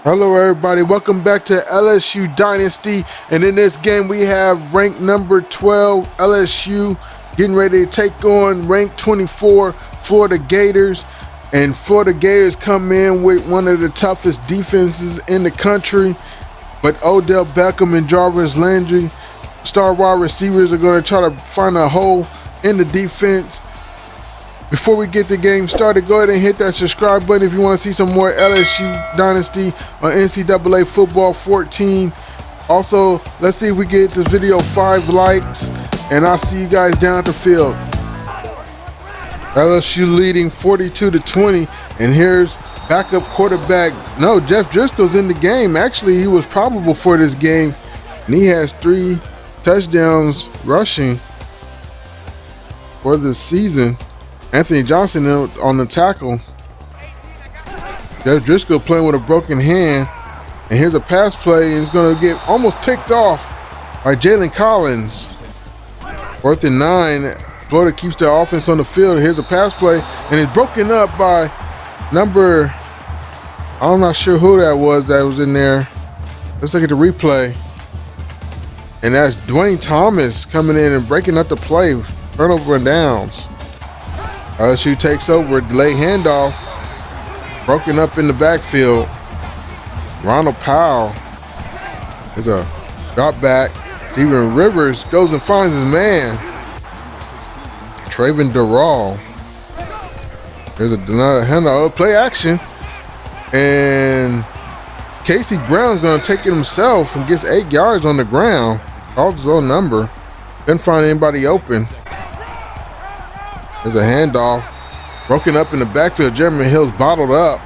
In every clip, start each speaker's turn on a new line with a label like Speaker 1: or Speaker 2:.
Speaker 1: Hello everybody, welcome back to LSU Dynasty, and in this game we have ranked number 12 LSU getting ready to take on ranked 24 Florida Gators. And Florida Gators come in with one of the toughest defenses in the country, but Odell Beckham and Jarvis Landry, star wide receivers, are going to try to find a hole in the defense. Before we get the game started, go ahead and hit that subscribe button if you want to see some more LSU Dynasty on NCAA Football 14. Also, let's see if we get this video 5 likes, and I'll see you guys down at the field. LSU leading 42-20, and here's backup quarterback. No, Jeff Driscoll's in the game. Actually, he was probable for this game, and he has 3 touchdowns rushing for the season. Anthony Johnson on the tackle. Jeff Driscoll playing with a broken hand. And here's a pass play, and it's going to get almost picked off by Jalen Collins. 4th and 9. Florida keeps their offense on the field. Here's a pass play, and it's broken up by number, I'm not sure who that was in there. Let's look at the replay. And that's Dwayne Thomas coming in and breaking up the play. Turnover and downs. LSU takes over, delay handoff, broken up in the backfield. Ronald Powell is a drop back. Steven Rivers goes and finds his man. Traven Durrell. There's another handoff, play action. And Casey Brown's going to take it himself and gets 8 yards on the ground. Calls his own number. Couldn't find anybody open. There's a handoff, broken up in the backfield. Jeremy Hill's bottled up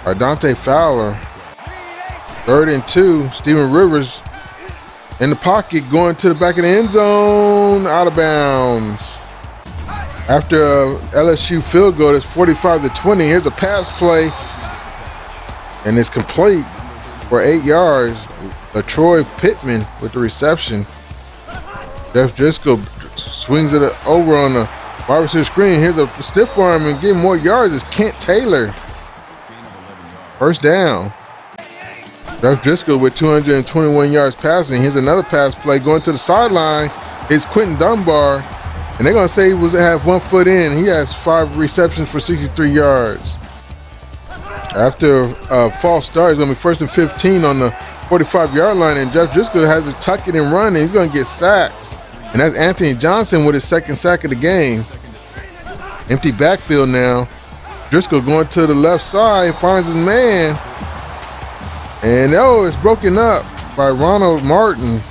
Speaker 1: by Dante Fowler. 3rd and 2. Steven Rivers in the pocket, going to the back of the end zone, out of bounds. After a LSU field goal, it's 45-20. Here's a pass play, and it's complete for 8 yards. Troy Pittman with the reception. Jeff Driscoll swings it over on the wide receiver screen. Here's a stiff arm, and getting more yards is Kent Taylor. 1st down. Jeff Driscoll with 221 yards passing. Here's another pass play going to the sideline. It's Quentin Dunbar, and they're going to say he was have 1 foot in. He has 5 receptions for 63 yards. After a false start, it's going to be 1st and 15 on the 45-yard line, and Jeff Driscoll has to tuck it and run, and he's going to get sacked. And that's Anthony Johnson with his 2nd sack of the game. Empty backfield now. Driscoll going to the left side, finds his man. And it's broken up by Ronald Martin.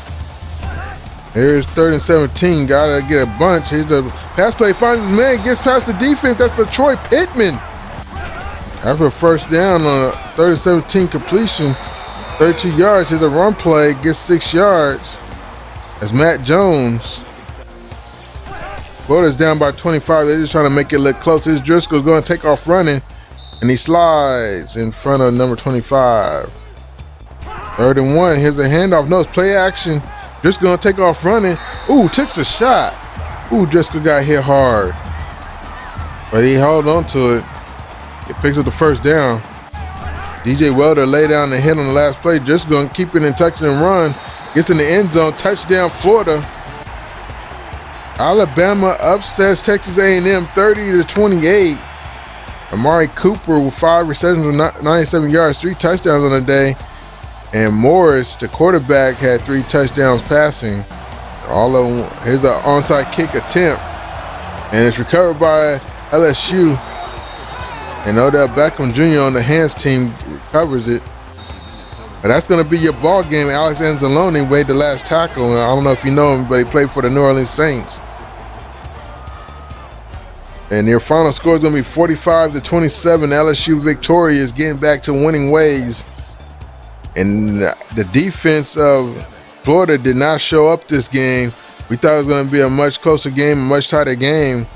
Speaker 1: Here's 3rd and 17. Gotta get a bunch. Here's a pass play, finds his man, gets past the defense. That's Troy Pittman. After a 1st down on a 3rd and 17 completion, 32 yards. Here's a run play, gets 6 yards. That's Matt Jones. Florida's down by 25. They're just trying to make it look close. This Driscoll's going to take off running, and he slides in front of number 25. 3rd and 1. Here's a handoff. No, it's play action. Driscoll going to take off running. Ooh, takes a shot. Ooh, Driscoll got hit hard, but he held on to it. It picks up the 1st down. DJ Welder lay down the hit on the last play. Driscoll going to keep it in touch and run. Gets in the end zone, touchdown Florida. Alabama upsets Texas A&M 30-28. Amari Cooper with 5 receptions for 97 yards, 3 touchdowns on the day. And Morris, the quarterback, had 3 touchdowns passing. All of them. Here's an onside kick attempt, and it's recovered by LSU. And Odell Beckham Jr. on the hands team recovers it. But that's going to be your ball game. Alex Anzalone made the last tackle. I don't know if you know him, but he played for the New Orleans Saints. And their final score is going to be 45-27. LSU victorious, getting back to winning ways. And the defense of Florida did not show up this game. We thought it was going to be a much closer game, a much tighter game.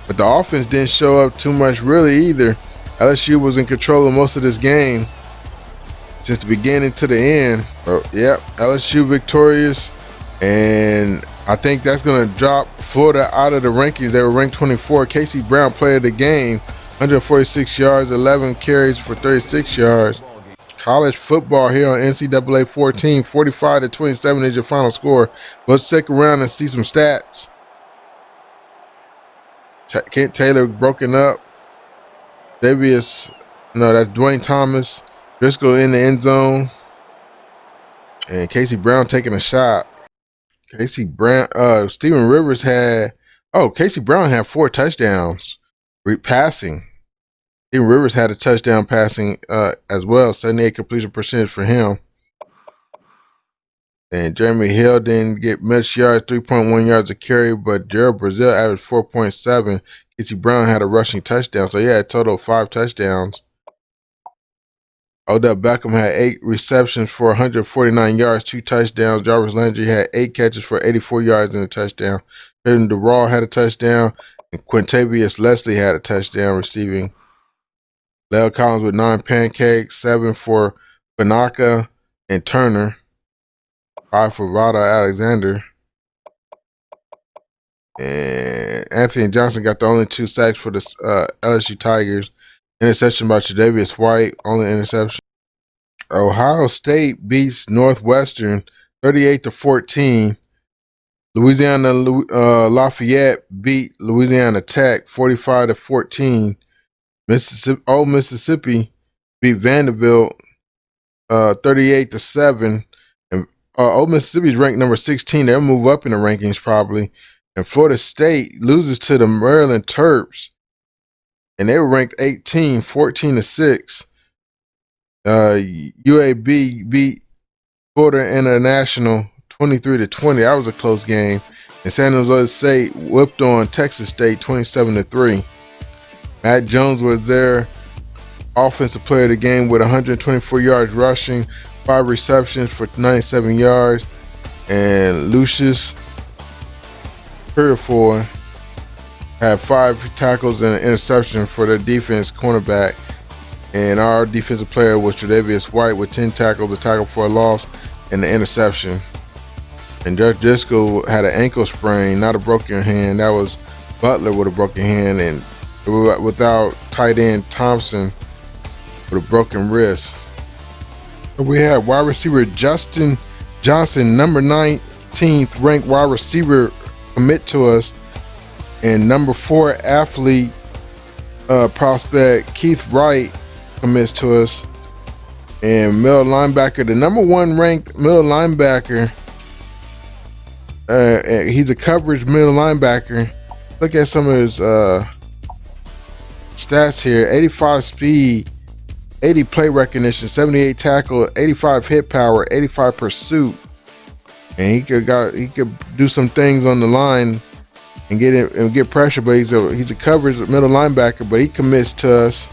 Speaker 1: But the offense didn't show up too much really either. LSU was in control of most of this game, since the beginning to the end. But yep, LSU victorious, and I think that's going to drop Florida out of the rankings. They were ranked 24. Casey Brown, player of the game, 146 yards, 11 carries for 36 yards. college football here on NCAA 14. 45-27 is your final score. Let's stick around and see some stats. Kent Taylor broken up. Davius, no, that's Dwayne Thomas. Driscoll in the end zone. And Casey Brown taking a shot. Casey Brown, Steven Rivers had, Casey Brown had 4 touchdowns passing. Steven Rivers had a touchdown passing as well, 78 completion percentage for him. And Jeremy Hill didn't get much yards, 3.1 yards a carry, but Gerald Brazil averaged 4.7. Casey Brown had a rushing touchdown, so he had a total of 5 touchdowns. Odell Beckham had 8 receptions for 149 yards, 2 touchdowns. Jarvis Landry had 8 catches for 84 yards and a touchdown. Hayden DeRaw had a touchdown, and Quintavious Leslie had a touchdown receiving. Lel Collins with 9 pancakes, 7 for Banaka and Turner, 5 for Vada Alexander. And Anthony Johnson got the only 2 sacks for the LSU Tigers. Interception by Tre'Davious White, only interception. Ohio State beats Northwestern 38-14. Louisiana Lafayette beat Louisiana Tech 45-14. Mississippi beat Vanderbilt 38-7. And Old Mississippi is ranked number 16. They'll move up in the rankings probably. And Florida State loses to the Maryland Terps, and they were ranked 18, 14-6. UAB beat Florida International 23-20. That was a close game. And San Jose State whipped on Texas State 27-3. Matt Jones was their offensive player of the game with 124 yards rushing, 5 receptions for 97 yards. And Lucius Purifoy had 5 tackles and an interception for their defense cornerback. And our defensive player was Tre'Davious White with 10 tackles, a tackle for a loss, and an interception. And Jeff Driscoll had an ankle sprain, not a broken hand. That was Butler with a broken hand, and without tight end Thompson with a broken wrist. We had wide receiver Justin Johnson, number 19th ranked wide receiver, commit to us, and number 4 athlete prospect Keith Wright commits to us. And middle linebacker, the number 1 ranked middle linebacker, he's a coverage middle linebacker. Look at some of his stats here: 85 speed, 80 play recognition, 78 tackle, 85 hit power, 85 pursuit. And he could do some things on the line and get pressure, but he's a coverage middle linebacker, but he commits to us.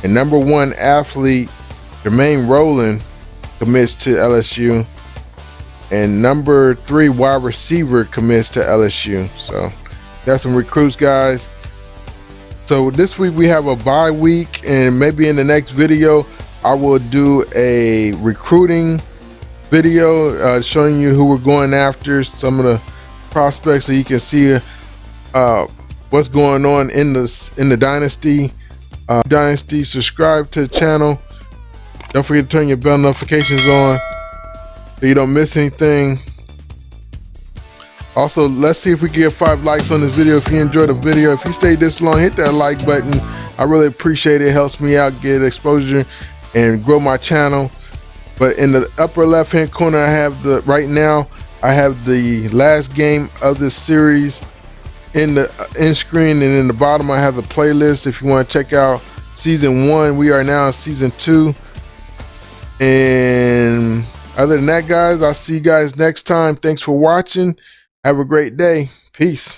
Speaker 1: And number 1 athlete Jermaine Rowland commits to LSU, and number 3 wide receiver commits to LSU. So got some recruits, guys. So this week we have a bye week, and maybe in the next video I will do a recruiting video showing you who we're going after, some of the prospects, so you can see what's going on in the dynasty. Subscribe to the channel. Don't forget to turn your bell notifications on so you don't miss anything. Also, let's see if we can get 5 likes on this video. If you enjoyed the video, if you stayed this long, hit that like button. I really appreciate it. It helps me out, get exposure and grow my channel. But in the upper left hand corner, I have the last game of this series in the end screen, and in the bottom I have the playlist if you want to check out season 1. We are now in season 2. And other than that, guys, I'll see you guys next time. Thanks for watching. Have a great day. Peace.